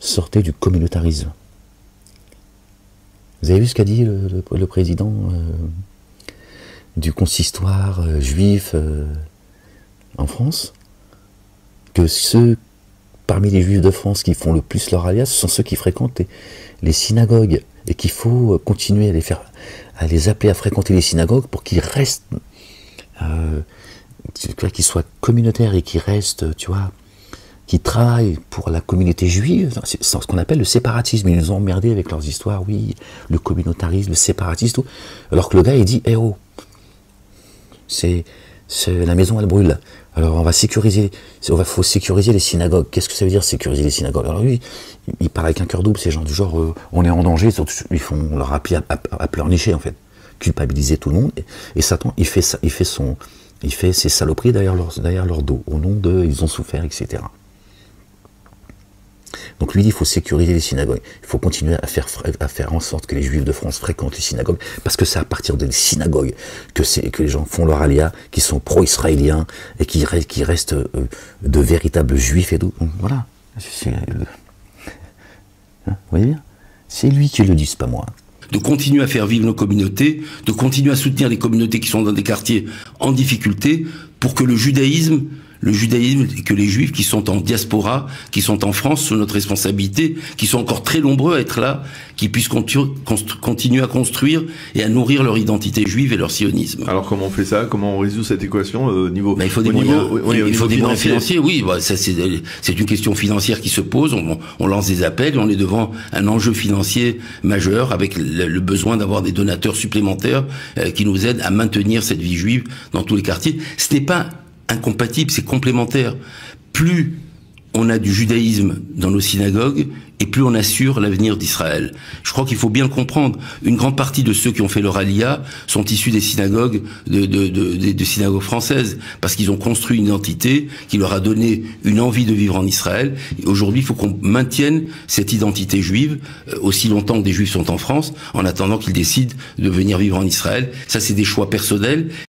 sortez du communautarisme. Vous avez vu ce qu'a dit le président du consistoire juif en France? Que ceux parmi les juifs de France qui font le plus leur alia, ce sont ceux qui fréquentent les synagogues, et qu'il faut continuer à les appeler à fréquenter les synagogues pour qu'ils restent, qu'ils soient communautaires et qu'ils restent, tu vois, qui travaillent pour la communauté juive. C'est ce qu'on appelle le séparatisme. Ils nous ont emmerdés avec leurs histoires, oui, le communautarisme, le séparatisme, tout. Alors que le gars, il dit, eh oh, la maison, elle brûle. Alors on va sécuriser, faut sécuriser les synagogues. Qu'est-ce que ça veut dire, sécuriser les synagogues? Alors lui, il parle avec un cœur double, c'est genre du genre, on est en danger, on leur appuie à pleurnicher, en fait. Culpabiliser tout le monde. Et Satan, il fait ses saloperies derrière leur dos, au nom de, ils ont souffert, etc. Donc lui dit, il faut sécuriser les synagogues. Il faut continuer à faire en sorte que les juifs de France fréquentent les synagogues, parce que c'est à partir des synagogues que les gens font leur alia, qui sont pro-israéliens, et qui restent de véritables juifs et tout. Donc, voilà. Vous voyez bien? C'est lui qui le dit, c'est pas moi. De continuer à faire vivre nos communautés, de continuer à soutenir les communautés qui sont dans des quartiers en difficulté, pour que le judaïsme et que les juifs qui sont en diaspora, qui sont en France sous notre responsabilité, qui sont encore très nombreux à être là, qui puissent continuer à construire et à nourrir leur identité juive et leur sionisme. Alors comment on fait ça? Comment on résout cette équation au niveau? Il faut des moyens financiers, oui. Bah, ça c'est une question financière qui se pose. On lance des appels et on est devant un enjeu financier majeur, avec le besoin d'avoir des donateurs supplémentaires qui nous aident à maintenir cette vie juive dans tous les quartiers. Ce n'est pas incompatible, c'est complémentaire. Plus on a du judaïsme dans nos synagogues, et plus on assure l'avenir d'Israël. Je crois qu'il faut bien le comprendre. Une grande partie de ceux qui ont fait leur alia sont issus des synagogues, des synagogues françaises, parce qu'ils ont construit une identité qui leur a donné une envie de vivre en Israël. Aujourd'hui, il faut qu'on maintienne cette identité juive aussi longtemps que des juifs sont en France, en attendant qu'ils décident de venir vivre en Israël. Ça, c'est des choix personnels.